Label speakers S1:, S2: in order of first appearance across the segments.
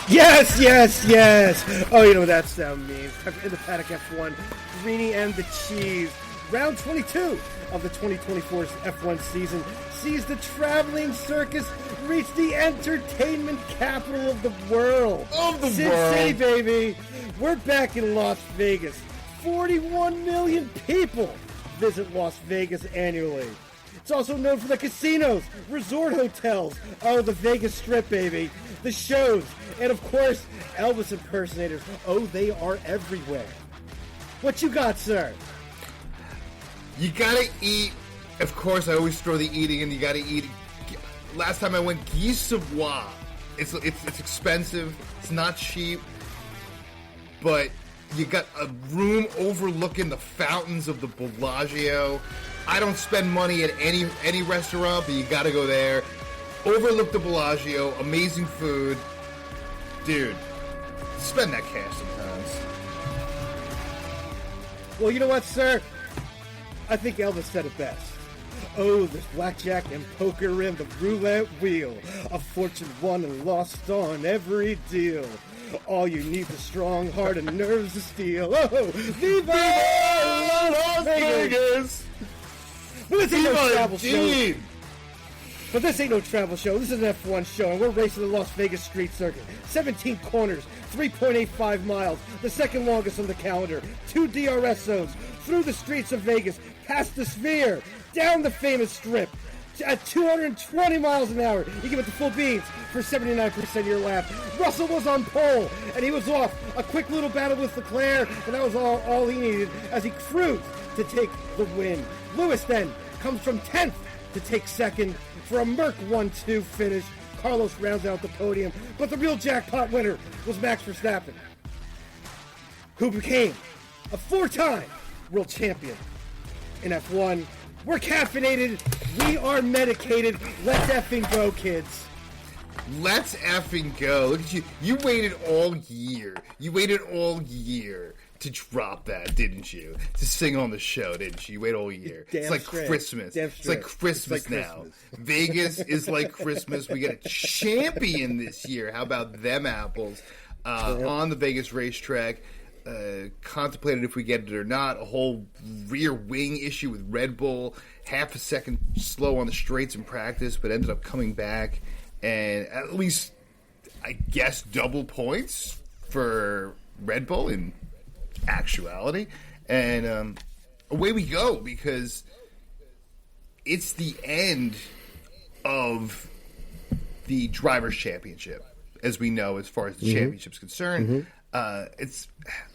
S1: Yes, yes, yes. Oh, you know what that sound means. In the paddock F1, Greeny and the Cheese. Round 22 of the 2024 F1 season sees the traveling circus reach the entertainment capital of the world. Sin City, baby. We're back in Las Vegas. 41 million people visit Las Vegas annually. It's also known for the casinos, resort hotels, the Vegas Strip, baby, the shows, and of course, Elvis impersonators. Oh, they are everywhere. What you got, sir?
S2: You gotta eat. Of course, I always throw the eating in. You gotta eat. Last time I went, Guy Savoy. It's expensive. It's not cheap. But you got a room overlooking the fountains of the Bellagio. I don't spend money at any restaurant, but you gotta go there. Overlook the Bellagio. Amazing food. Dude, spend that cash sometimes.
S1: Well, you know what, sir? I think Elvis said it best. Oh, there's blackjack and poker in the roulette wheel. A fortune won and lost on every deal. All you need is a strong heart and nerves of steel. Oh, Viva Las Vegas! But this ain't no travel show. But this ain't no travel show. This is an F1 show, and we're racing the Las Vegas street circuit. 17 corners, 3.85 miles, the second longest on the calendar. 2 DRS zones, through the streets of Vegas, past the Sphere, down the famous Strip, at 220 miles an hour. You give it the full beans for 79% of your lap. Russell was on pole, and he was off. A quick little battle with Leclerc, and that was all he needed as he cruised to take the win. Lewis then comes from 10th to take second for a Merc 1-2 finish. Carlos rounds out the podium, but the real jackpot winner was Max Verstappen, who became a 4-time world champion in F1. We're caffeinated. We are medicated. Let's effing go, kids.
S2: Let's effing go. Look at you. You waited all year. To drop that, didn't you? To sing on the show, didn't you? You wait all year. It's like Christmas. It's like Christmas now. Vegas is like Christmas. We got a champion this year. How about them apples? On the Vegas racetrack. Contemplated if we get it or not. A whole rear wing issue with Red Bull. Half a second slow on the straights in practice, but ended up coming back. And at least, I guess, double points for Red Bull in actuality. And away we go, because it's the end of the Drivers' Championship, as we know, as far as the championship's concerned. It's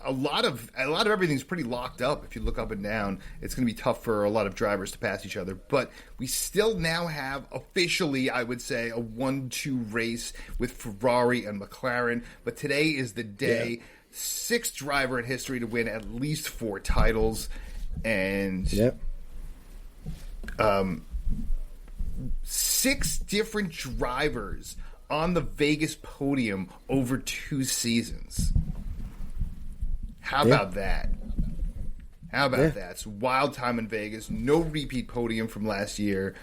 S2: a lot of everything's pretty locked up. If you look up and down, it's going to be tough for a lot of drivers to pass each other. But we still now have officially, I would say, a 1-2 race with Ferrari and McLaren. But today is the day. Yeah. 6th driver in history to win at least 4 titles, and 6 different drivers on the Vegas podium over 2 seasons. How about that? That? It's a wild time in Vegas. No repeat podium from last year.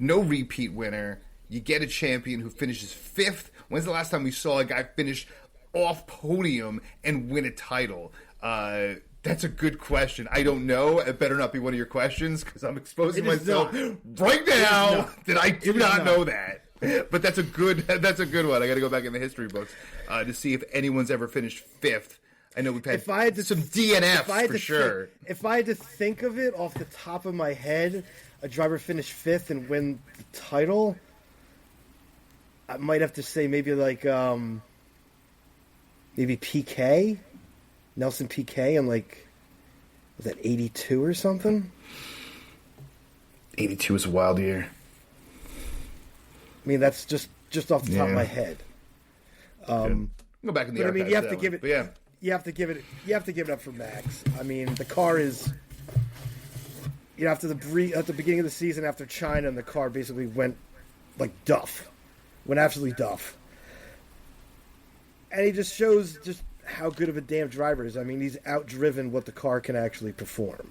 S2: No repeat winner. You get a champion who finishes 5th. When's the last time we saw a guy finish off podium and win a title? That's a good question. I don't know. It better not be one of your questions, because I'm exposing myself right now that I do not know that. But that's a good one. I got to go back in the history books to see if anyone's ever finished 5th. I know we've had some DNFs for sure.
S1: If I had to think of it off the top of my head, a driver finish 5th and win the title, I might have to say maybe like maybe PK, Nelson PK, and was that 82 or something?
S2: 82 was a wild year.
S1: I mean, that's just off the top of my head.
S2: Go back in the archives.
S1: You have to give it. Yeah. You have to give it up for Max. I mean, the car is. After the beginning of the season, after China, and the car basically went absolutely duff. And he just shows just how good of a damn driver he is. I mean, he's outdriven what the car can actually perform.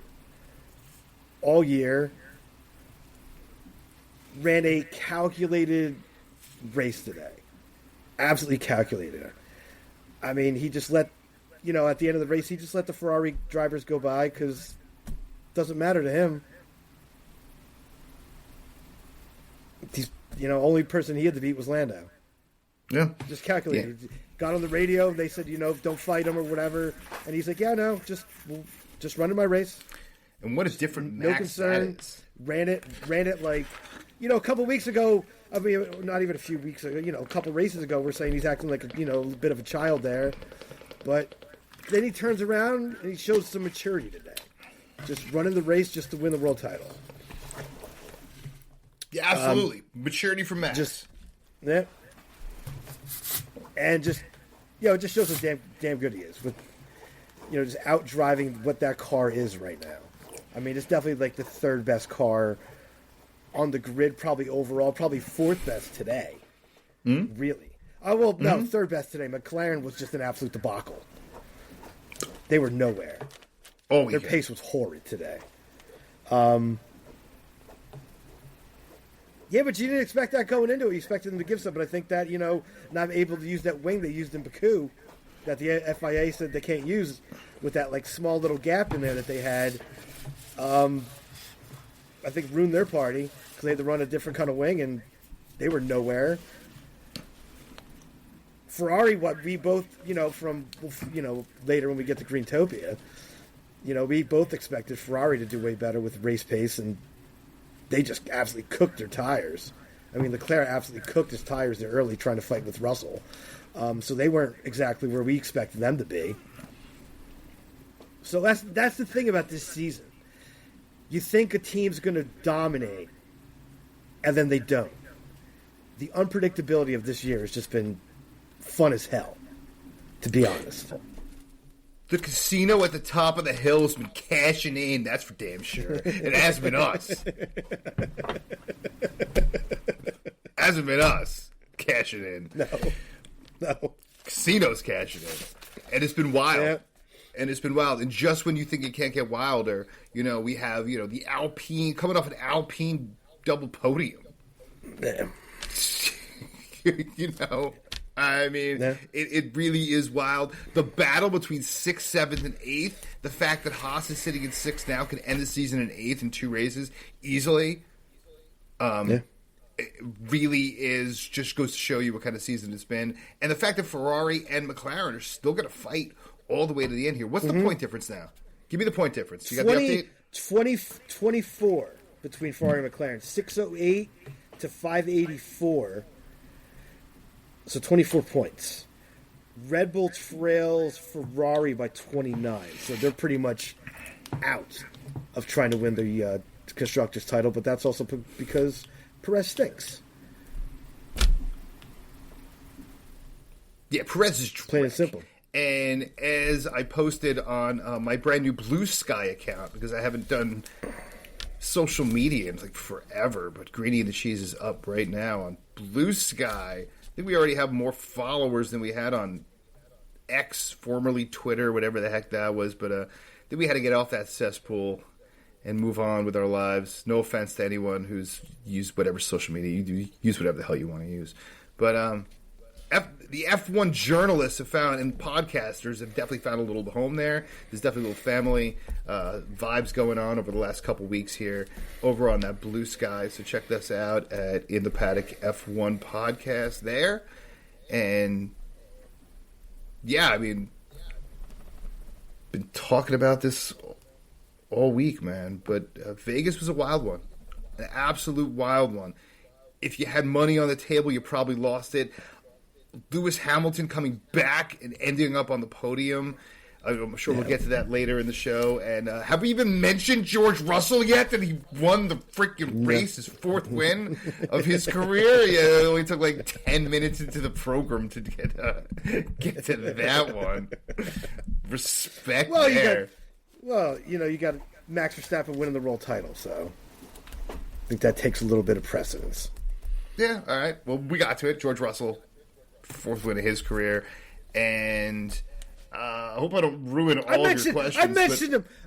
S1: All year, ran a calculated race today. absolutely calculated. I mean, he just let, at the end of the race, he just let the Ferrari drivers go by because it doesn't matter to him. He's, only person he had to beat was Lando.
S2: Yeah.
S1: Just calculated. Yeah. Got on the radio. They said, don't fight him or whatever. And he's like, yeah, no, just running my race.
S2: And what a different
S1: no
S2: Max
S1: concern. Ran it like, a couple weeks ago. I mean, not even a few weeks ago. A couple races ago, we're saying he's acting like a bit of a child there. But then he turns around and he shows some maturity today. Just running the race just to win the world title.
S2: Yeah, absolutely. Maturity from Max.
S1: Yeah. And it just shows how damn good he is with, just out driving what that car is right now. I mean, it's definitely like the third best car on the grid, probably overall, probably fourth best today.
S2: Mm-hmm.
S1: Really? Oh, well, no, third best today. McLaren was just an absolute debacle. They were nowhere.
S2: Oh,
S1: their pace was horrid today. Yeah, but you didn't expect that going into it. You expected them to give some, but I think that, not able to use that wing they used in Baku, that the FIA said they can't use with that, like, small little gap in there that they had, I think ruined their party because they had to run a different kind of wing, and they were nowhere. Ferrari, what we both, from, later when we get to Greentopia, we both expected Ferrari to do way better with race pace, and they just absolutely cooked their tires. I mean, Leclerc absolutely cooked his tires there early trying to fight with Russell. So they weren't exactly where we expected them to be. So that's the thing about this season. You think a team's going to dominate, and then they don't. The unpredictability of this year has just been fun as hell, to be honest.
S2: The casino at the top of the hill has been cashing in, that's for damn sure. It hasn't been us. Hasn't been us cashing in.
S1: No.
S2: Casino's cashing in. And it's been wild. Yeah. And it's been wild. And just when you think it can't get wilder, we have, the Alpine, coming off an Alpine double podium.
S1: Damn.
S2: I mean, yeah. It really is wild. The battle between 6th, 7th, and 8th, the fact that Haas is sitting in 6th now, can end the season in 8th in 2 races easily. It really just goes to show you what kind of season it's been. And the fact that Ferrari and McLaren are still going to fight all the way to the end here. What's the point difference now? Give me the point difference. You got the update?
S1: 24 between Ferrari and McLaren. 608 to 584. So 24 points. Red Bull trails Ferrari by 29. So they're pretty much out of trying to win the Constructors' title, but that's also because Perez stinks.
S2: Yeah, Perez is
S1: plain and simple.
S2: And as I posted on my brand new Blue Sky account, because I haven't done social media in like forever, but Greeny and the Cheese is up right now on Blue Sky. I think we already have more followers than we had on X, formerly Twitter, whatever the heck that was. But I think we had to get off that cesspool and move on with our lives. No offense to anyone who's used whatever social media you do. Use whatever the hell you want to use. But the F1 journalists have found, and podcasters have definitely found a little home there. There's definitely a little family vibes going on over the last couple weeks here over on that Blue Sky. So check this out at In the Paddock F1 podcast there. And yeah, I mean, been talking about this all week, man. But Vegas was a wild one, an absolute wild one. If you had money on the table, you probably lost it. Lewis Hamilton coming back and ending up on the podium. I'm sure we'll get to that later in the show. And have we even mentioned George Russell yet? That he won the freaking race, his 4th win of his career? Yeah, it only took like 10 minutes into the program to get to that one. Respect there.
S1: You got Max Verstappen winning the world title, so I think that takes a little bit of precedence.
S2: Yeah, all right. Well, we got to it. George Russell, 4th win of his career, and I hope I don't ruin all of your questions.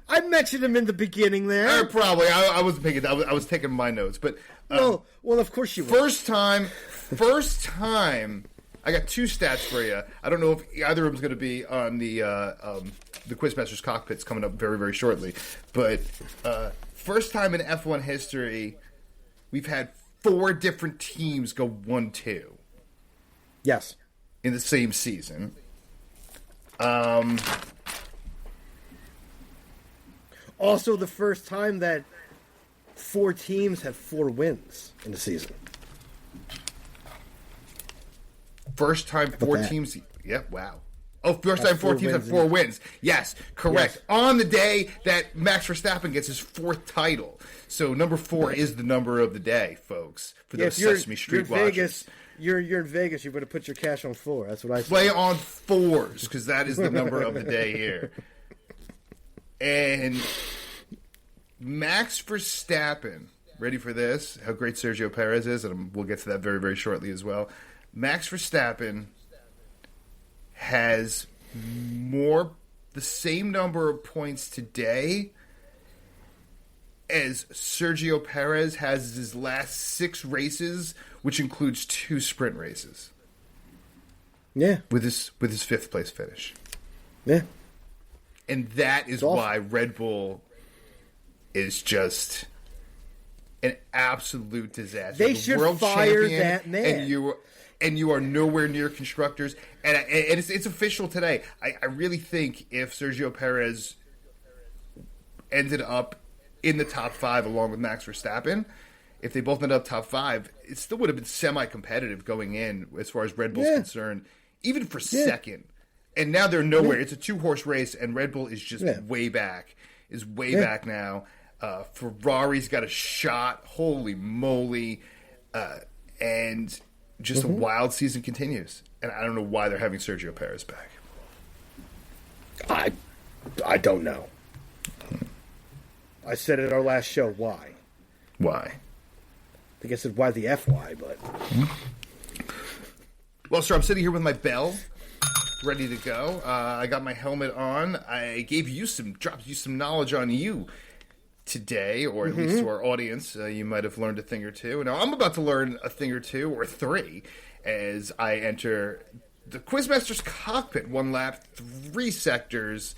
S1: I mentioned him in the beginning there.
S2: Probably. I wasn't picking. I was taking my notes, but
S1: well, of course you were.
S2: First time I got two stats for you. I don't know if either of them's going to be on the Quizmaster's cockpits coming up very, very shortly. But first time in F1 history, we've had 4 different teams go 1-2.
S1: Yes.
S2: In the same season.
S1: Also, the first time that 4 teams have 4 wins in the season.
S2: First time 4 teams. Yeah, wow. Oh, first time 4 teams had 4 wins. Yes, correct. Yes. On the day that Max Verstappen gets his 4th title. So number 4 is the number of the day, folks. For those Sesame Street watchers.
S1: Vegas, you're in Vegas. You better put your cash on 4. That's what I say.
S2: Play on 4s because that is the number of the day here. And Max Verstappen, ready for this? How great Sergio Perez is, and we'll get to that very, very shortly as well. Max Verstappen has the same number of points today as Sergio Perez has his last 6 races, which includes 2 sprint races.
S1: Yeah.
S2: With his 5th place finish.
S1: Yeah.
S2: And that is why Red Bull is just an absolute disaster.
S1: They should fire that man.
S2: And you are nowhere near constructors. And it's official today. I really think if Sergio Perez ended up in the top 5 along with Max Verstappen, if they both ended up top 5, it still would have been semi-competitive going in as far as Red Bull's concerned, even for second. And now they're nowhere. It's a 2-horse race, and Red Bull is just way back. Is way back now. Ferrari's got a shot. Holy moly. And just a wild season continues. And I don't know why they're having Sergio Perez back.
S1: I don't know. I said it at our last show, why?
S2: Why?
S1: I think I said why the FY, but...
S2: Well, sir, I'm sitting here with my bell, ready to go. I got my helmet on. I gave you dropped you some knowledge on you today, or at least to our audience. You might have learned a thing or two. Now, I'm about to learn a thing or 2 or 3 as I enter the Quizmaster's cockpit. 1 lap, 3 sectors.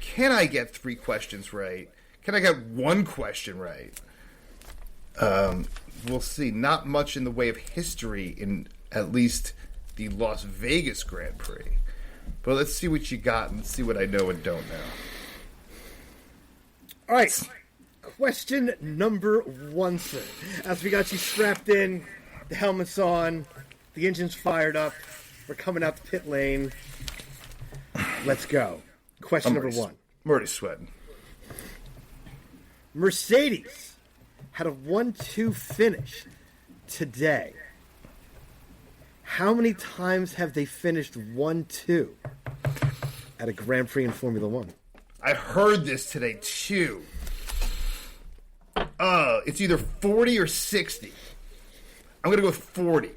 S2: Can I get 3 questions right? Can I get 1 question right? We'll see. Not much in the way of history in at least the Las Vegas Grand Prix. But let's see what you got and see what I know and don't know.
S1: All right. Question number 1, sir. As we got you strapped in, the helmet's on, the engine's fired up, we're coming out the pit lane. Let's go. Question number 1.
S2: I'm already sweating.
S1: Mercedes had a 1-2 finish today. How many times have they finished 1-2 at a Grand Prix in Formula One?
S2: I heard this today, too. It's either 40 or 60. I'm going to go with 40.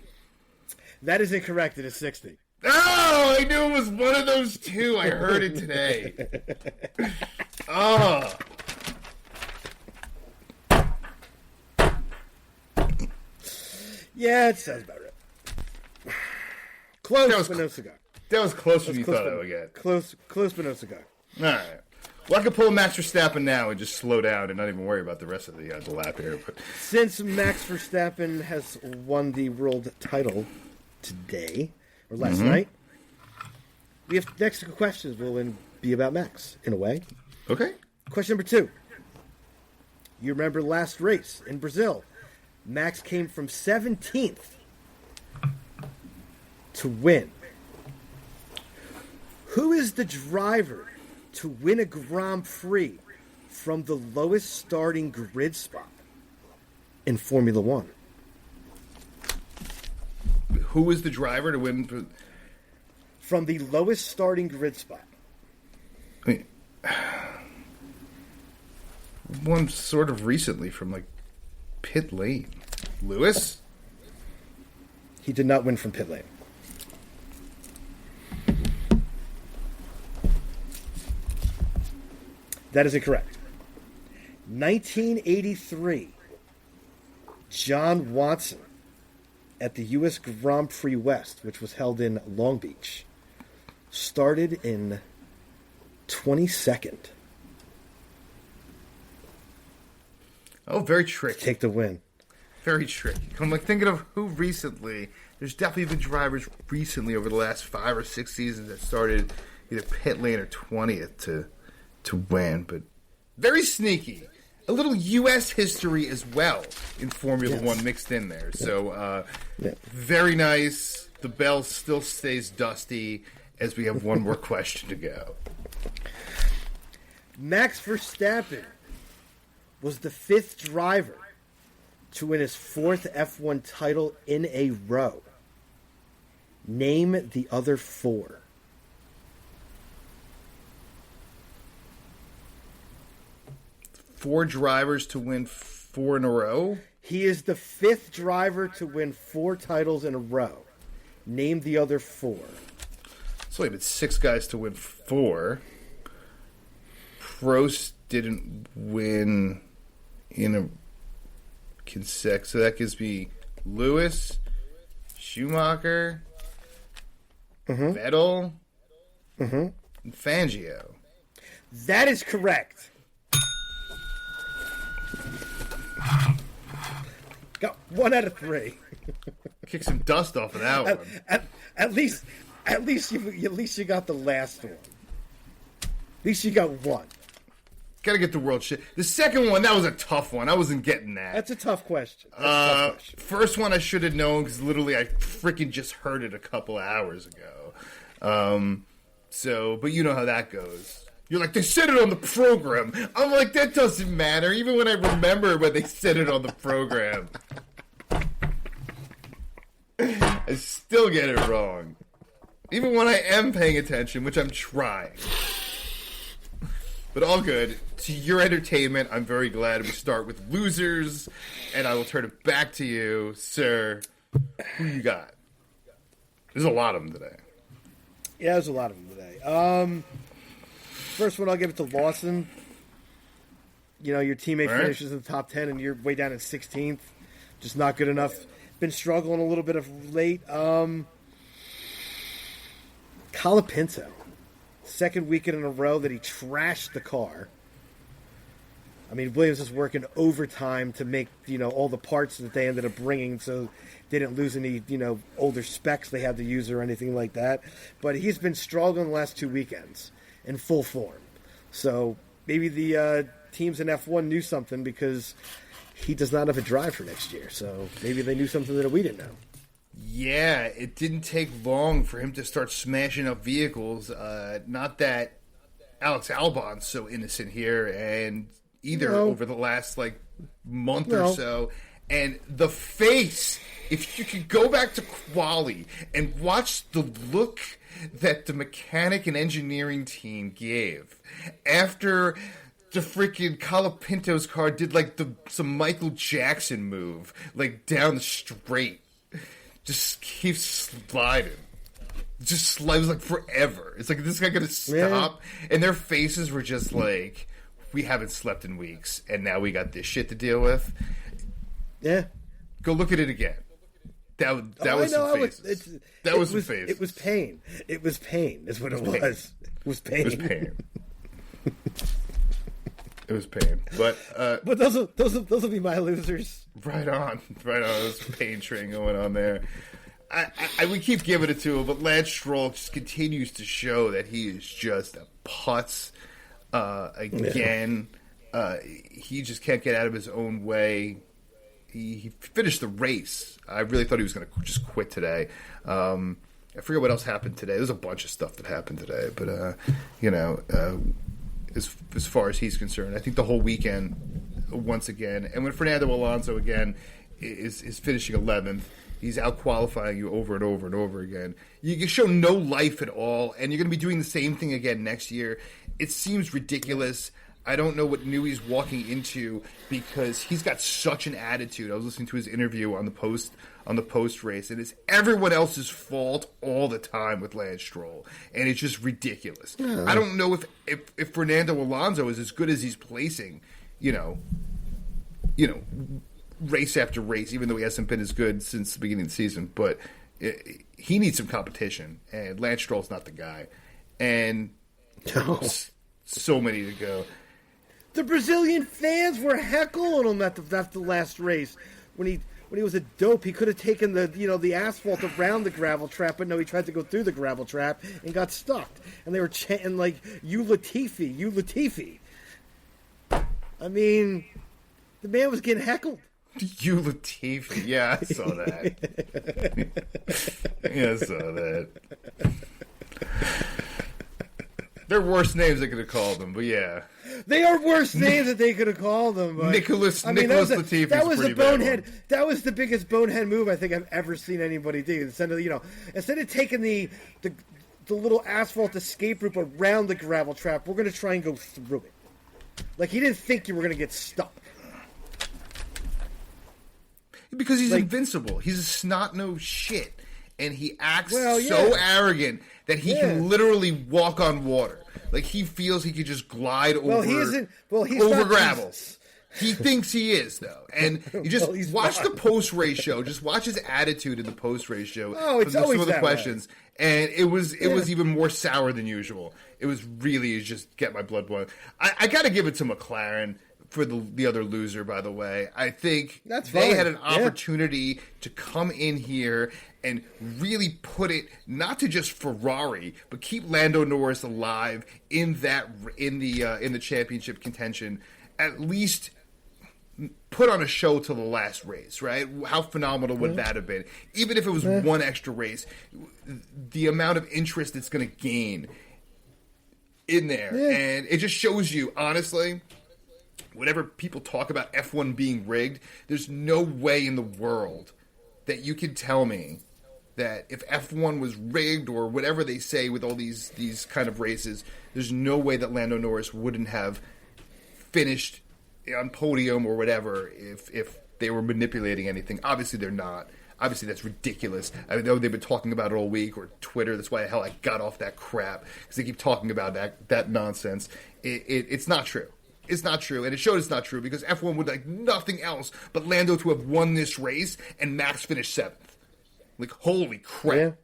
S1: That is incorrect. It is 60.
S2: Oh, I knew it was one of those 2. I heard it today. Oh.
S1: Yeah, it sounds about right. Close, but no cigar.
S2: That was closer than you thought I would get.
S1: Close, but no cigar.
S2: All right. Well, I could pull a Max Verstappen now and just slow down and not even worry about the rest of the lap here. But
S1: since Max Verstappen has won the world title today, or last night, we have next questions will be about Max, in a way.
S2: Okay.
S1: Question number 2. You remember last race in Brazil. Max came from 17th to win. Who is the driver to win a Grand Prix from the lowest starting grid spot in Formula One?
S2: Who is the driver to win
S1: from the lowest starting grid spot?
S2: I mean, one sort of recently from like pit lane. Lewis?
S1: He did not win from pit lane. That is incorrect. 1983. John Watson at the U.S. Grand Prix West, which was held in Long Beach, started in 22nd.
S2: Oh, very tricky.
S1: Take the win.
S2: Very tricky. I'm like thinking of who recently. There's definitely been drivers recently over the last 5 or 6 seasons that started either pit lane or 20th to win, but very sneaky. A little U.S. history as well in Formula One mixed in there. So very nice. The bell still stays dusty as we have one more question to go.
S1: Max Verstappen was the 5th driver to win his 4th F1 title in a row. Name the other 4.
S2: Four drivers to win 4 in a row?
S1: He is the 5th driver to win 4 titles in a row. Name the other 4.
S2: So wait, it's 6 guys to win 4. Prost didn't win in a consecutive, so that gives me Lewis, Schumacher, Vettel, and Fangio.
S1: That is correct. Got 1 out of 3.
S2: Kick some dust off of that one.
S1: At least you got the last one. At least you got 1.
S2: Gotta get the world shit. The second one, that was a tough one. I wasn't getting that.
S1: That's a tough question.
S2: First one I should have known because literally I freaking just heard it a couple hours ago. But you know how that goes. You're like, they said it on the program. I'm like, that doesn't matter. Even when I remember when they said it on the program. I still get it wrong. Even when I am paying attention, which I'm trying. But all good. To your entertainment, I'm very glad we start with losers. And I will turn it back to you, sir. Who you got? There's a lot of them today.
S1: Yeah, there's a lot of them today. First one, I'll give it to Lawson. You know, your teammate finishes in the top 10 and you're way down at 16th. Just not good enough. Been struggling a little bit of late. Colapinto. Second weekend in a row that he trashed the car. I mean, Williams is working overtime to make, all the parts that they ended up bringing so they didn't lose any, older specs they had to use or anything like that. But he's been struggling the last 2 weekends in full form. So maybe the teams in F1 knew something because he does not have a drive for next year. So maybe they knew something that we didn't know.
S2: Yeah, it didn't take long for him to start smashing up vehicles. Not that Alex Albon's so innocent here, and either over the last month or so. And the face, if you could go back to quali and watch the look that the mechanic and engineering team gave after the freaking Colapinto's car did some Michael Jackson move, down the straight. Just keeps sliding. Just slides forever. It's like, this guy gonna stop? Yeah. And their faces were just like, we haven't slept in weeks, and now we got this shit to deal with.
S1: Yeah.
S2: Go look at it again. That was some faces. That was some faces.
S1: It was pain. It was pain is what it was. It was pain.
S2: It was pain. It was pain. But
S1: those will be my losers.
S2: Right on. There's pain train going on there. I would keep giving it to him, but Lance Stroll just continues to show that he is just a putz again. Yeah. He just can't get out of his own way. He finished the race. I really thought he was going to just quit today. I forget what else happened today. There's a bunch of stuff that happened today, but as far as he's concerned, I think the whole weekend, once again, and when Fernando Alonso again is finishing 11th, he's out qualifying you over and over and over again. You show no life at all, and you're going to be doing the same thing again next year. It seems ridiculous. I don't know what Newey's walking into because he's got such an attitude. I was listening to his interview on the post race, and it's everyone else's fault all the time with Lance Stroll, and it's just ridiculous. I don't know if Fernando Alonso is as good as he's placing, race after race, even though he hasn't been as good since the beginning of the season. But he needs some competition, and Lance Stroll's not the guy. And so many to go.
S1: The Brazilian fans were heckling him at the last race when he was a dope. He could have taken the asphalt around the gravel trap, but no, he tried to go through the gravel trap and got stuck. And they were chanting like "You Latifi, you Latifi." I mean, the man was getting heckled.
S2: You Latifi, yeah, I saw that. Yeah, I saw that. They're worse names they could have called them, but yeah.
S1: They are worse names that they could have called them. But,
S2: Nicholas Latifi.
S1: That was the bonehead. That was the biggest bonehead move I think I've ever seen anybody do. Instead of taking the little asphalt escape route around the gravel trap, we're going to try and go through it. Like he didn't think you were going to get stuck.
S2: Because he's invincible. He's a snot-nosed shit. And he acts so arrogant that he can literally walk on water. Like, he feels he could just glide over gravel. He thinks he is, though. And you just watch the post-race show. Just watch his attitude in the post-race show.
S1: Oh, it's always
S2: some of the
S1: that
S2: questions. Way. And it was even more sour than usual. It was really just get my blood boiling. I got to give it to McLaren for the other loser, by the way. I think they had an opportunity to come in here and really put it not to just Ferrari, but keep Lando Norris alive in the championship contention. At least put on a show till the last race, right? How phenomenal would that have been? Even if it was one extra race, the amount of interest it's going to gain in there, and it just shows you, honestly. Whenever people talk about F1 being rigged, there's no way in the world that you can tell me that if F1 was rigged or whatever they say with all these kind of races, there's no way that Lando Norris wouldn't have finished on podium or whatever if they were manipulating anything. Obviously, they're not. Obviously, that's ridiculous. I know they've been talking about it all week, or Twitter. That's why the hell I got off that crap, because they keep talking about that nonsense. It's not true. It's not true, and it showed it's not true, because F1 would like nothing else but Lando to have won this race and Max finished 7th. Like, holy crap.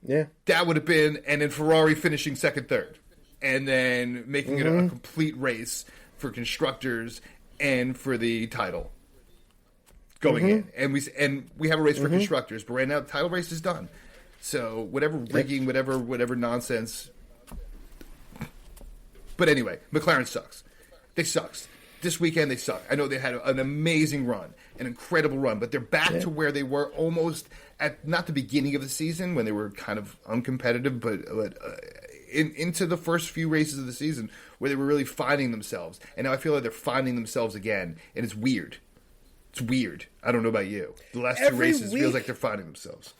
S1: Yeah.
S2: That would have been, and then Ferrari finishing 2nd, 3rd, and then making it a complete race for constructors and for the title going in. And we have a race for constructors, but right now the title race is done. So whatever rigging, whatever nonsense. But anyway, McLaren sucks. They sucks. This weekend they suck. I know they had an amazing run, an incredible run, but they're back to where they were almost at not the beginning of the season when they were kind of uncompetitive, but into the first few races of the season where they were really finding themselves. And now I feel like they're finding themselves again, and it's weird. It's weird. I don't know about you. The last two races feels like they're finding themselves.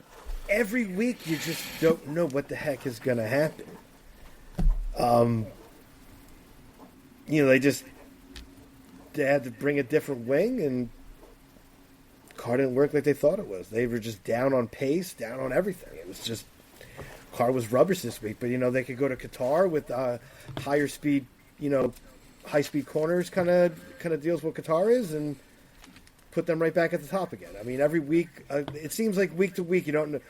S1: Every week you just don't know what the heck is going to happen. They had to bring a different wing, and the car didn't work like they thought it was. They were just down on pace, down on everything. It was just, car was rubbish this week. But, they could go to Qatar with higher speed, high-speed corners kind of deals what Qatar is, and put them right back at the top again. I mean, every week, it seems like week to week, the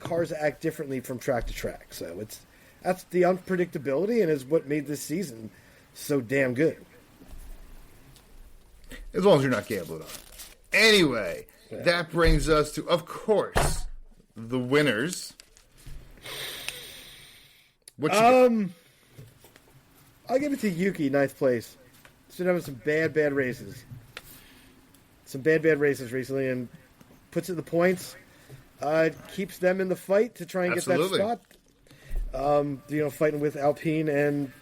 S1: cars act differently from track to track. So that's the unpredictability, and is what made this season so damn good.
S2: As long as you're not gambling on it. Anyway, that brings us to, of course, the winners. What you
S1: I'll give it to Yuki, 9th place. He's been having some bad races. Some bad races recently, and puts it in the points. Keeps them in the fight to try and get that spot. Fighting with Alpine and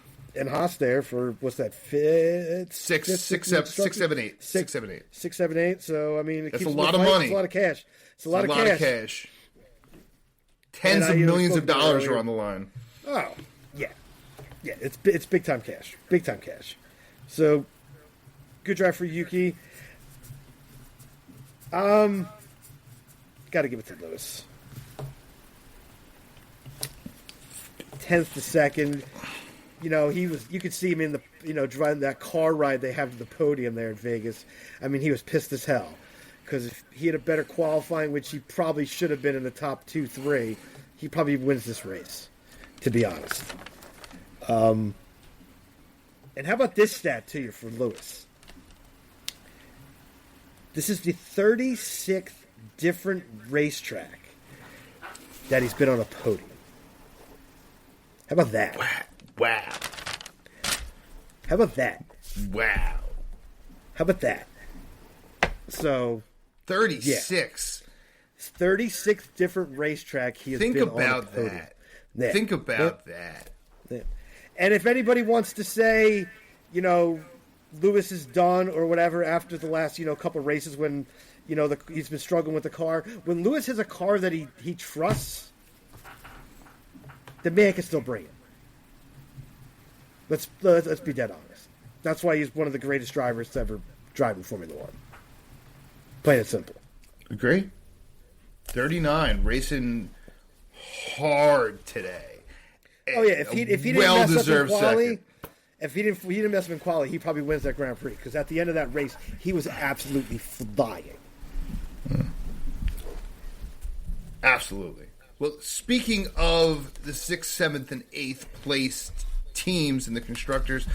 S1: Haas there for, what's that,
S2: 6, 7, 8. 6, 7, 8.
S1: 6, 7, 8. So, I mean, it
S2: that's
S1: keeps
S2: a lot of money.
S1: It's a lot of cash. It's a lot of cash.
S2: Tens of millions of dollars are on the line.
S1: Oh, yeah. Yeah, it's big time cash. Big time cash. So, good drive for Yuki. Got to give it to Lewis. 10th to 2nd. You could see him in driving that car ride they have to the podium there at Vegas. I mean, he was pissed as hell because if he had a better qualifying, which he probably should have been in the top 2-3, he probably wins this race, to be honest. And how about this stat to you for Lewis? This is the 36th different racetrack that he's been on a podium. How about that?
S2: Wow.
S1: How about that?
S2: Wow.
S1: How about that? So
S2: 36.
S1: Yeah. 36 different racetrack he has been on a podium.
S2: Yeah. Think about that.
S1: Yeah. And if anybody wants to say, Lewis is done or whatever after the last, couple races when, he's been struggling with the car. When Lewis has a car that he trusts, the man can still bring it. Let's be dead honest. That's why he's one of the greatest drivers to ever drive in Formula One. Plain and simple.
S2: Agree. 39, racing hard today.
S1: Oh yeah, if he didn't mess up in quali, if he didn't mess up in quali, he probably wins that Grand Prix because at the end of that race, he was absolutely flying.
S2: Absolutely. Well, speaking of the 6th, 7th, and 8th place teams in the constructors,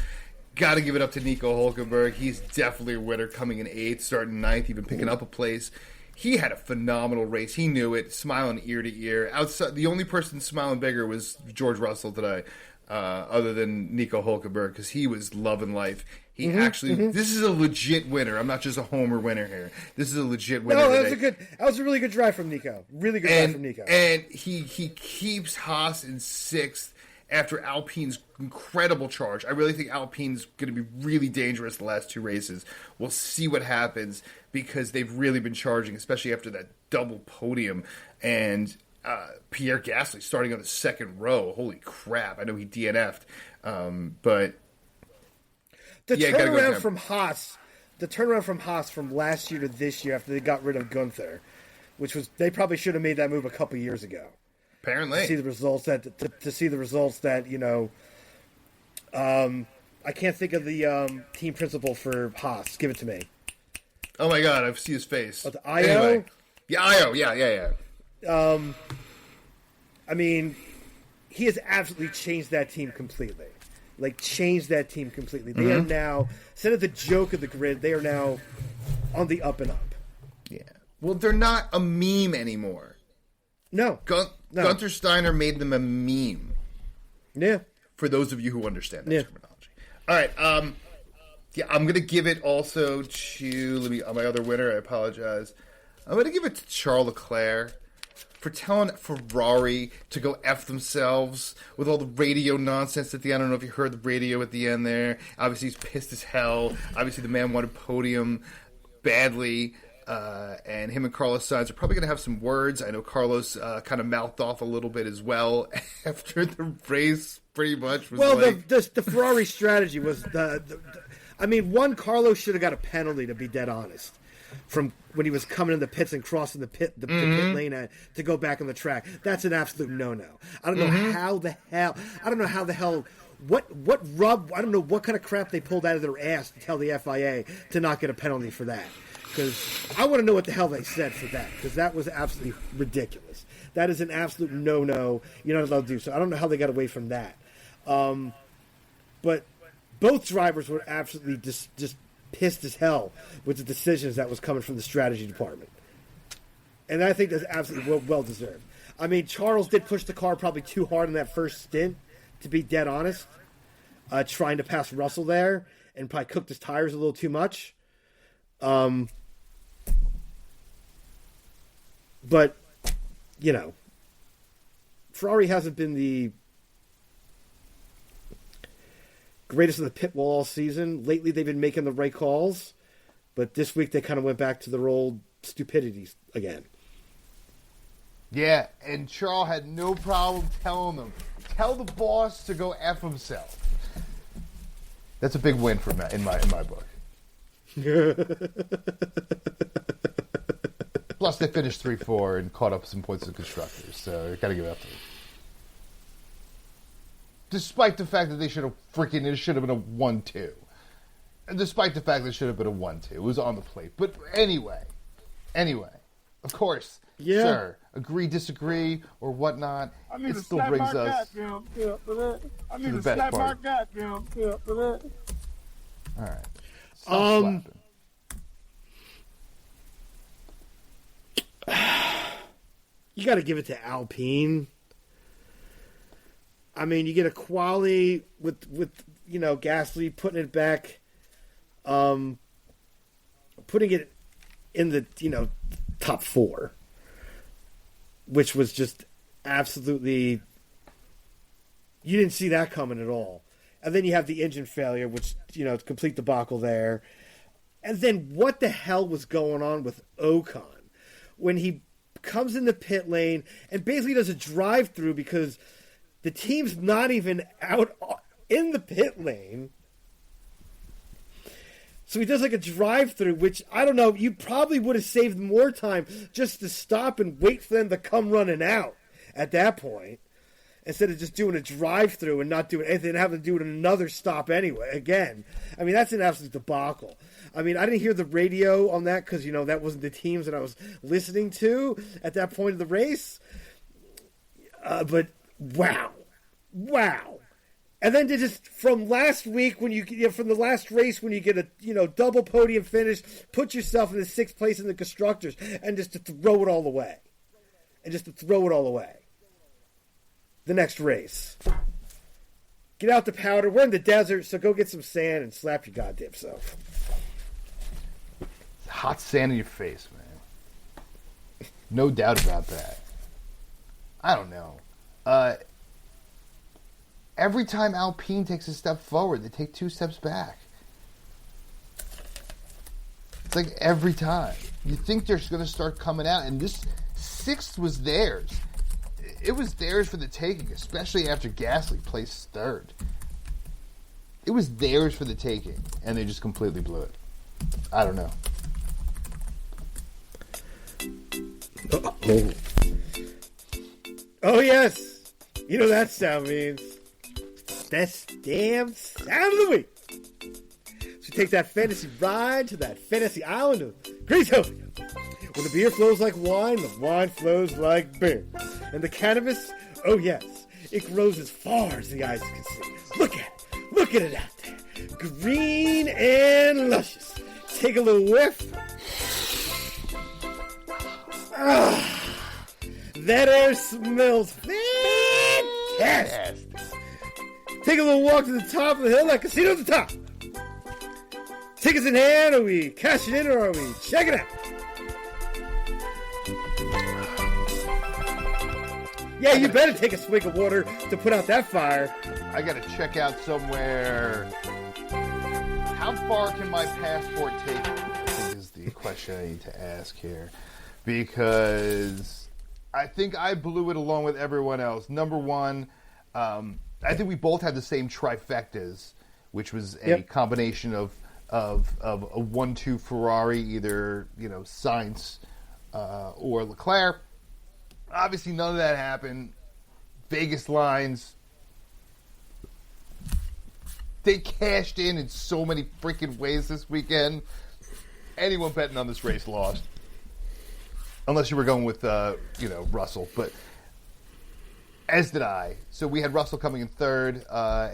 S2: got to give it up to Nico Hulkenberg. He's definitely a winner, coming in 8th, starting 9th, even picking up a place. He had a phenomenal race. He knew it, smiling ear to ear. Outside, the only person smiling bigger was George Russell today, other than Nico Hulkenberg, because he was loving life. He this is a legit winner. I'm not just a homer winner here. This is a legit winner.
S1: No, that was a really good drive from Nico. Really good drive from Nico.
S2: And he keeps Haas in 6th after Alpine's incredible charge. I really think Alpine's going to be really dangerous the last 2 races. We'll see what happens because they've really been charging, especially after that double podium. And Pierre Gasly starting on the 2nd row. Holy crap. I know he DNF'd. But
S1: the turnaround from Haas from last year to this year after they got rid of Gunther, which was they probably should have made that move a couple years ago.
S2: Apparently,
S1: to see the results that I can't think of the team principal for Haas. Give it to me.
S2: Oh my God, I see his face.
S1: The Io?
S2: Anyway. Yeah, Io. Yeah.
S1: I mean, he has absolutely changed that team completely. They are now, instead of the joke of the grid, they are now on the up and up.
S2: Yeah. Well, they're not a meme anymore.
S1: No.
S2: Gunther Steiner made them a meme.
S1: Yeah.
S2: For those of you who understand that terminology. All right. I'm going to give it also to my other winner. I apologize. I'm going to give it to Charles Leclerc for telling Ferrari to go F themselves with all the radio nonsense at the end. I don't know if you heard the radio at the end there. Obviously, he's pissed as hell. Obviously, the man wanted podium badly. And him and Carlos Sainz are probably going to have some words. I know Carlos kind of mouthed off a little bit as well after the race, pretty much.
S1: The Ferrari strategy was one, Carlos should have got a penalty, to be dead honest, from when he was coming in the pits and crossing the pit lane to go back on the track. That's an absolute no-no. I don't know how the hell. What rub? I don't know what kind of crap they pulled out of their ass to tell the FIA to not get a penalty for that. Because I want to know what the hell they said for that, because that was absolutely ridiculous. That is an absolute no-no. You're not allowed to do so. I don't know how they got away from that. But both drivers were absolutely just pissed as hell with the decisions that was coming from the strategy department. And I think that's absolutely well-deserved. I mean, Charles did push the car probably too hard in that first stint, to be dead honest, trying to pass Russell there, and probably cooked his tires a little too much. But, Ferrari hasn't been the greatest in the pit wall all season. Lately, they've been making the right calls, but this week they kind of went back to their old stupidities again.
S2: Yeah, and Charles had no problem telling them, tell the boss to go F himself. That's a big win for me in my book. Plus, they finished 3-4 and caught up some points to the constructors, so you got to give it up to them. Despite the fact that it should have been a 1-2. And despite the fact that it should have been a 1-2. It was on the plate. But anyway, of course, sir, agree, disagree, or whatnot, it still brings us to the best part. All right. Stop
S1: you got to give it to Alpine. I mean, you get a quali with Gasly putting it back, putting it in the top 4, which was just absolutely, you didn't see that coming at all. And then you have the engine failure, which complete debacle there. And then what the hell was going on with Ocon when he comes in the pit lane and basically does a drive-through because the team's not even out in the pit lane. So he does like a drive-through, which, I don't know, you probably would have saved more time just to stop and wait for them to come running out at that point, instead of just doing a drive-through and not doing anything and having to do it in another stop anyway. Again, I mean, that's an absolute debacle. I mean, I didn't hear the radio on that because, that wasn't the teams that I was listening to at that point of the race. But wow. And then to just from last week when from the last race when you get a double podium finish, put yourself in the 6th place in the constructors and just to throw it all away, the next race. Get out the powder. We're in the desert, so go get some sand and slap your goddamn self.
S2: Hot sand in your face, man. No doubt about that. I don't know. Every time Alpine takes a step forward, they take 2 steps back. It's like every time. You think they're going to start coming out, and this 6th was theirs. It was theirs for the taking, especially after Gasly placed 3rd. It was theirs for the taking, and they just completely blew it. I don't know.
S1: Oh yes. You know what that sound means. That's damn sound of the week. So take that fantasy ride to that fantasy island of Greatopia, where the beer flows like wine, the wine flows like beer. And the cannabis, oh yes, it grows as far as the eyes can see. Look at it out there. Green and luscious. Take a little whiff. That air smells fantastic. Take a little walk to the top of the hill, that casino at the top. Tickets in hand, are we cash it in or are we check it out? Yeah, you better take a swig of water to put out that fire.
S2: I gotta check out somewhere. How far can my passport take me? I think is the question I need to ask here. Because I think I blew it along with everyone else. Number one, I think we both had the same trifectas, which was a combination of a 1-2 Ferrari, either Sainz or Leclerc. Obviously, none of that happened. Vegas lines, they cashed in so many freaking ways this weekend. Anyone betting on this race lost, unless you were going with Russell, but. As did I. So we had Russell coming in 3rd,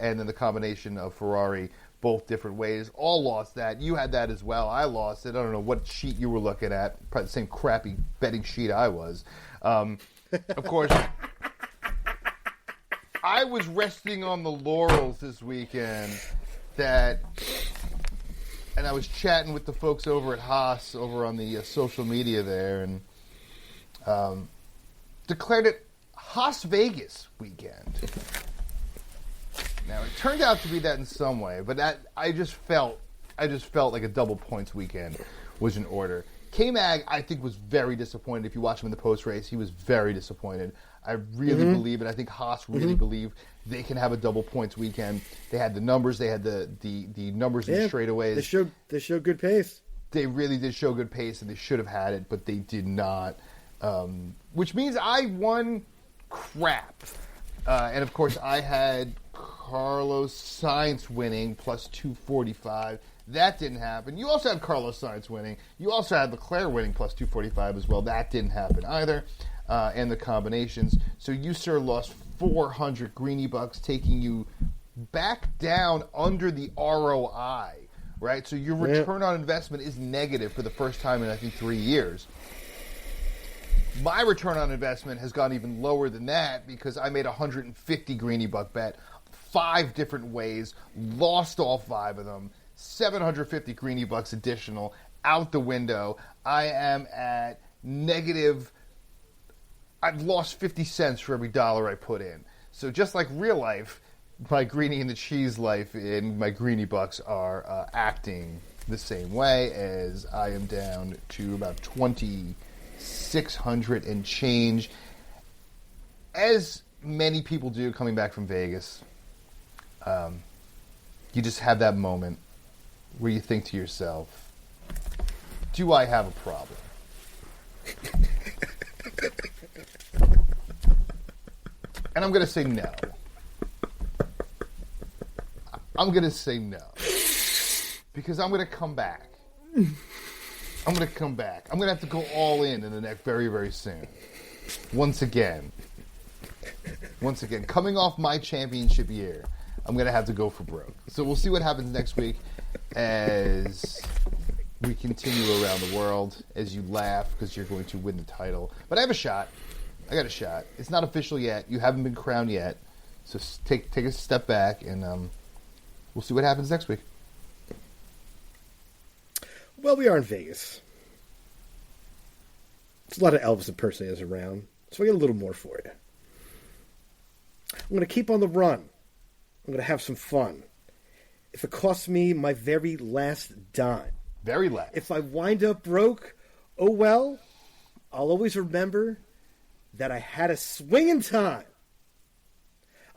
S2: and then the combination of Ferrari, both different ways. All lost that. You had that as well. I lost it. I don't know what sheet you were looking at. Probably the same crappy betting sheet I was. Of course, I was resting on the laurels this weekend and I was chatting with the folks over at Haas, over on the social media there, and declared it Las Vegas weekend. Now it turned out to be that in some way, but that I just felt like a double points weekend was in order. K-Mag, I think, was very disappointed. If you watch him in the post race, he was very disappointed. I really believe, and I think Haas really believe they can have a double points weekend. They had the numbers, they had the numbers in the straightaways.
S1: They showed good pace.
S2: They really did show good pace, and they should have had it, but they did not. Which means I won crap. And of course, I had Carlos Sainz winning plus 245. That didn't happen. You also had Carlos Sainz winning. You also had Leclerc winning plus 245 as well. That didn't happen either. And the combinations. So you, sir, lost 400 greenie bucks, taking you back down under the ROI, right? So your return on investment is negative for the first time in, I think, 3 years. My return on investment has gone even lower than that because I made a 150 greenie buck bet 5 different ways, lost all 5 of them, 750 greenie bucks additional out the window. I am at negative. I've lost 50 cents for every dollar I put in. So just like real life, my greenie and the cheese life and my greenie bucks are acting the same way, as I am down to about 2,600 and change. As many people do coming back from Vegas, you just have that moment where you think to yourself, do I have a problem? And I'm going to say no. I'm going to say no. Because I'm going to come back. I'm going to come back. I'm going to have to go all in the next very, very soon. Once again, coming off my championship year, I'm going to have to go for broke. So we'll see what happens next week as we continue around the world, as you laugh because you're going to win the title. But I have a shot. I got a shot. It's not official yet. You haven't been crowned yet. So take a step back, and we'll see what happens next week.
S1: Well, we are in Vegas. There's a lot of Elvis impersonators around, so I got a little more for you. I'm going to keep on the run. I'm going to have some fun. If it costs me my very last dime.
S2: Very last.
S1: If I wind up broke, oh well, I'll always remember that I had a swinging time.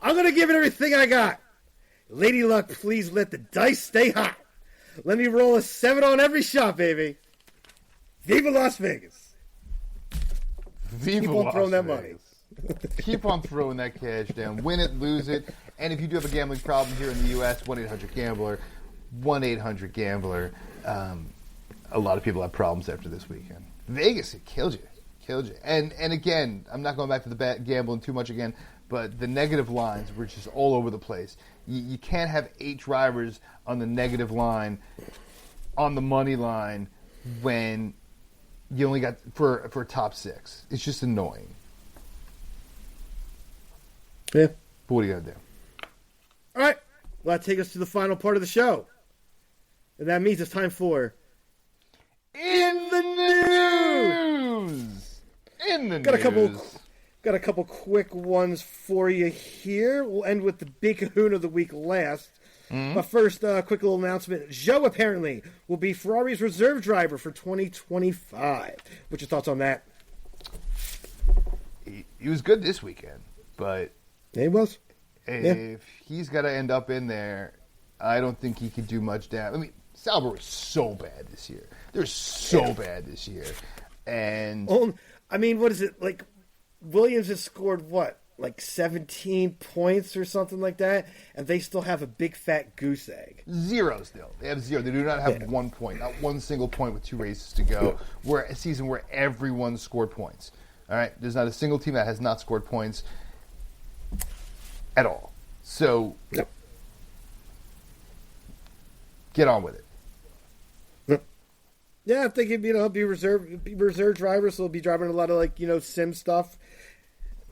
S1: I'm going to give it everything I got. Lady Luck, please let the dice stay hot. Let me roll a 7 on every shot, baby. Viva Las Vegas.
S2: Viva
S1: Keep on
S2: Las
S1: throwing that
S2: Vegas.
S1: money.
S2: Keep on throwing that cash down. Win it, lose it. And if you do have a gambling problem here in the U.S., 1-800-GAMBLER. 1-800-GAMBLER. A lot of people have problems after this weekend. Vegas, it killed you. And again, I'm not going back to the gambling too much again, but the negative lines were just all over the place. You can't have 8 drivers on the negative line, on the money line, when you only got for a top 6. It's just annoying.
S1: Yeah.
S2: But what are you going to do?
S1: All right. Well, that takes us to the final part of the show. And that means it's time for
S2: In the News!
S1: Got a couple quick ones for you here. We'll end with the big kahuna of the week last. But first, quick little announcement. Zhou apparently will be Ferrari's reserve driver for 2025. What's your thoughts on that?
S2: He was good this weekend, but
S1: He was.
S2: If he's got to end up in there, I don't think he could do much damage. I mean, Sauber was so bad this year. They're so bad this year. And
S1: I mean, what is it? Like, Williams has scored, what, like 17 points or something like that? And they still have a big fat goose egg.
S2: 0 still. They have 0. They do not have 1 point. Not one single point with 2 races to go. We're a season where everyone scored points. All right? There's not a single team that has not scored points at all. So, get on with it.
S1: Yeah, I think he'd be reserve driver, so he'll be driving a lot of sim stuff,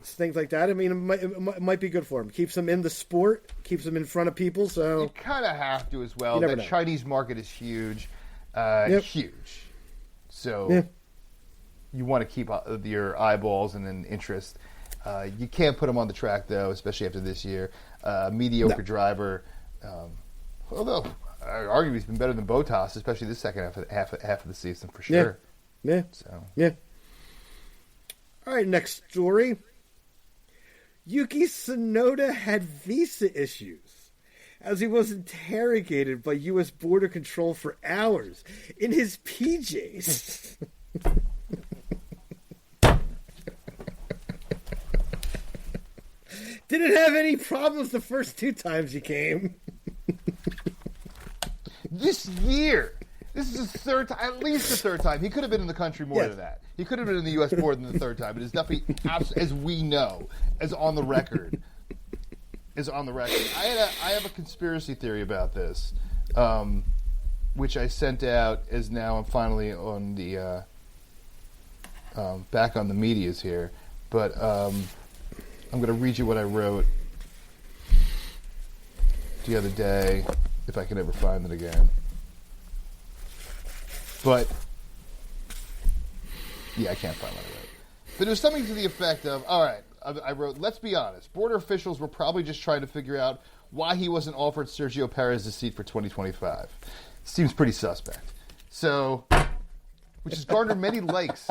S1: things like that. I mean, it might be good for him. Keeps him in the sport, keeps him in front of people. So
S2: you kind of have to as well.
S1: The
S2: Chinese market is huge, huge. So you want to keep your eyeballs and an interest. You can't put him on the track though, especially after this year. Mediocre driver, although. Arguably, he's been better than Bottas, especially this second half of the season for sure.
S1: Yeah. All right, next story. Yuki Tsunoda had visa issues as he was interrogated by U.S. Border Control for hours in his PJs. Didn't have any problems the first 2 times he came.
S2: This year, this is his 3rd time, at least the 3rd time. He could have been in the country more than that. He could have been in the U.S. more than the 3rd time. It is definitely, as we know, as on the record. I have a conspiracy theory about this, which I sent out as now I'm finally on the back on the medias here. But I'm going to read you what I wrote the other day, if I can ever find it again. But, yeah, I can't find what I wrote. But it was something to the effect of, all right, I wrote, let's be honest, border officials were probably just trying to figure out why he wasn't offered Sergio Perez's seat for 2025. Seems pretty suspect. So, which has garnered many likes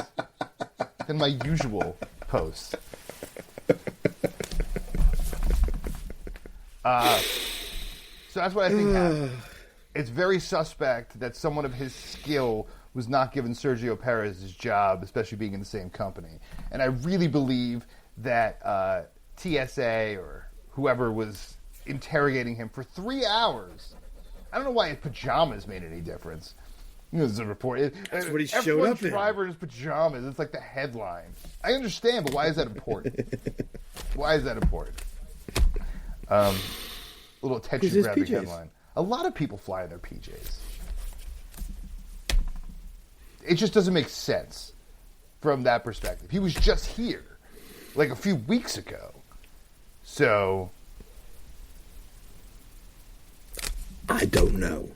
S2: than my usual posts. So that's what I think happened. It's very suspect that someone of his skill was not given Sergio Perez his job, especially being in the same company. And I really believe that TSA or whoever was interrogating him for 3 hours. I don't know why his pajamas made any difference. You know, there's a report.
S1: That's what he showed up in.
S2: Driver in his pajamas. It's like the headline. I understand, but why is that important? Why is that important? A little attention-grabbing headline. A lot of people fly in their PJs. It just doesn't make sense from that perspective. He was just here, like a few weeks ago. So,
S1: I don't know.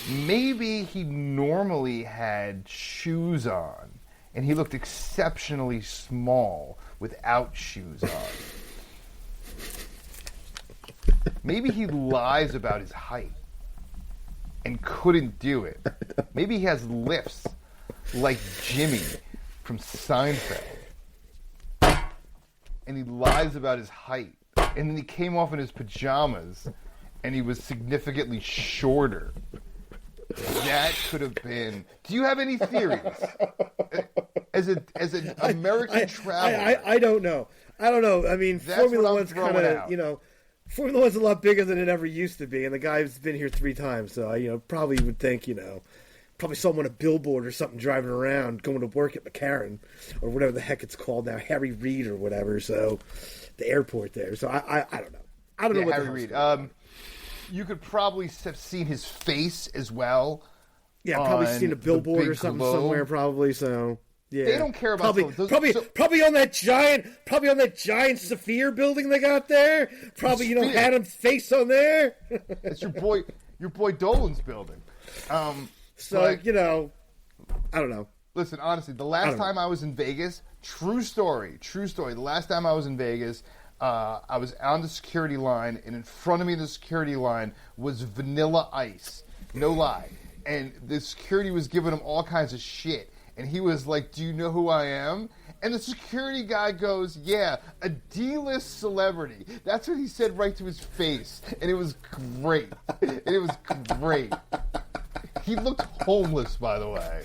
S2: Maybe he normally had shoes on, and he looked exceptionally small without shoes on. Maybe he lies about his height and couldn't do it. Maybe he has lifts like Jimmy from Seinfeld. And he lies about his height. And then he came off in his pajamas and he was significantly shorter. That could have been... Do you have any theories? As an American traveler.
S1: I don't know. I mean, Formula One's kind of, you know... Formula One's a lot bigger than it ever used to be, and the guy's been here 3 times, so I, probably would think, probably saw him on a billboard or something driving around, going to work at McCarran, or whatever the heck it's called now, Harry Reid or whatever, so, the airport there. So I don't know. I don't know what
S2: Harry Reid. You could probably have seen his face as well.
S1: Yeah, probably seen a billboard or something somewhere, probably, so... Yeah.
S2: They don't care about
S1: probably on that giant Sphere building they got there. Probably had him face on there.
S2: It's your boy Dolan's building.
S1: I don't know.
S2: Listen, honestly, the last time I was in Vegas, true story. The last time I was in Vegas, I was on the security line, and in front of me, the security line was Vanilla Ice. No lie, and the security was giving him all kinds of shit. And he was like, "Do you know who I am?" And the security guy goes, "Yeah, a D-list celebrity." That's what he said right to his face. And it was great. He looked homeless, by the way.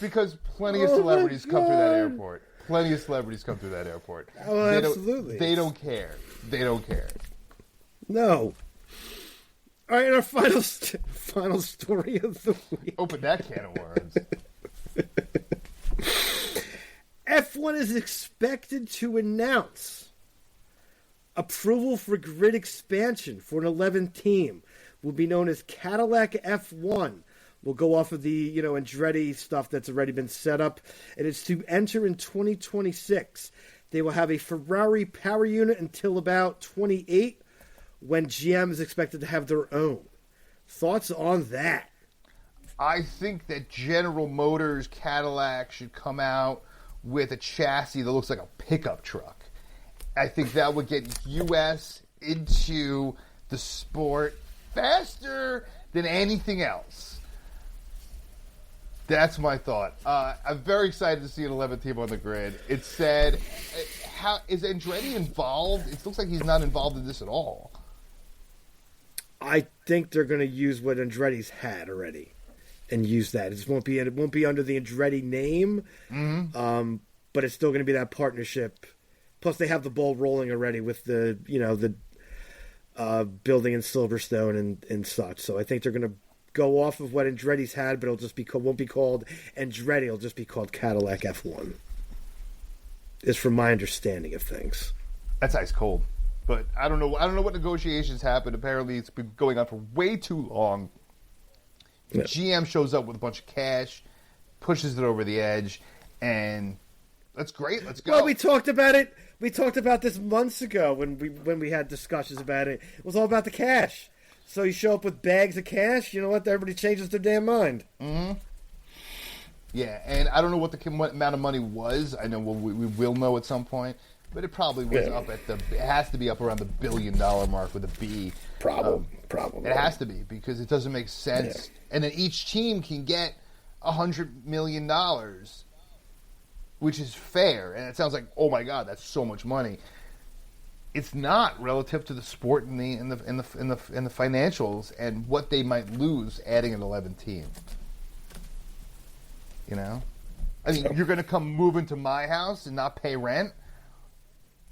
S2: Because plenty of celebrities come through that airport.
S1: Oh, absolutely.
S2: They don't care.
S1: No. All right, and our final story of the week.
S2: Open that can of worms.
S1: F1 is expected to announce approval for grid expansion for an 11th team. Will be known as Cadillac F1. We'll go off of the, Andretti stuff that's already been set up. And it's to enter in 2026. They will have a Ferrari power unit until about 28. When GM is expected to have their own. Thoughts on that?
S2: I think that General Motors Cadillac should come out with a chassis that looks like a pickup truck. I think that would get US into the sport faster than anything else. That's my thought. I'm very excited to see an 11th team on the grid. It said, how is Andretti involved? It looks like he's not involved in this at all.
S1: I think they're going to use what Andretti's had already, and use that. It won't be under the Andretti name, but it's still going to be that partnership Plus, they have the ball rolling already with the building in Silverstone and such. So I think they're going to go off of what Andretti's had, but won't be called Andretti. It'll just be called Cadillac F1. Is from my understanding of things.
S2: That's ice cold. But I don't know what negotiations happened. Apparently, it's been going on for way too long. Yeah. GM shows up with a bunch of cash, pushes it over the edge, and that's great. Let's go.
S1: Well, we talked about it. We talked about this months ago when we had discussions about it. It was all about the cash. So you show up with bags of cash. You know what? Everybody changes their damn mind.
S2: Mm-hmm. Yeah, and I don't know what the amount of money was. I know we will know at some point. But it probably was up at it has to be up around the $1 billion mark with a B.
S1: Probably.
S2: It has to be because it doesn't make sense. Yeah. And then each team can get $100 million, which is fair. And it sounds like, oh my God, that's so much money. It's not relative to the sport and the financials and what they might lose adding an 11th team. You know, I mean, you're going to come move into my house and not pay rent.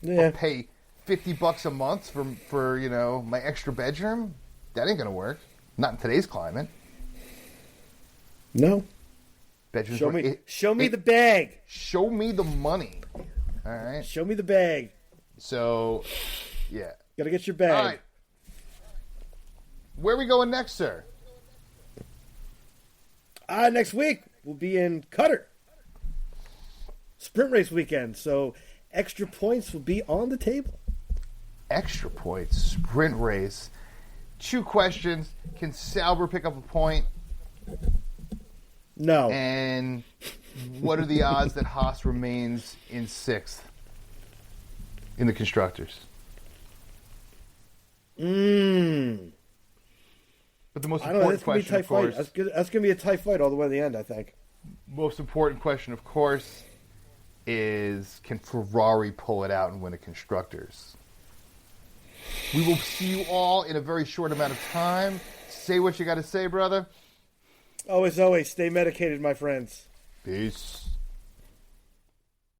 S1: Yeah.
S2: Or pay $50 a month for my extra bedroom. That ain't gonna work. Not in today's climate.
S1: No.
S2: Bedrooms
S1: show me the bag.
S2: Show me the money. All right.
S1: Show me the bag.
S2: So, yeah.
S1: Gotta get your bag.
S2: All right. Where are we going next, sir?
S1: Next week we'll be in Qatar. Sprint race weekend. So. Extra points will be on the table.
S2: Extra points, sprint race. 2 questions. Can Sauber pick up a point?
S1: No.
S2: And what are the odds that Haas remains in 6th in the Constructors? But the most important question, of course...
S1: That's going to be a tight fight all the way to the end, I think.
S2: Most important question, of course... is can Ferrari pull it out and win a Constructors? We will see you all in a very short amount of time. Say what you got to say, brother.
S1: Always, stay medicated, my friends.
S2: Peace.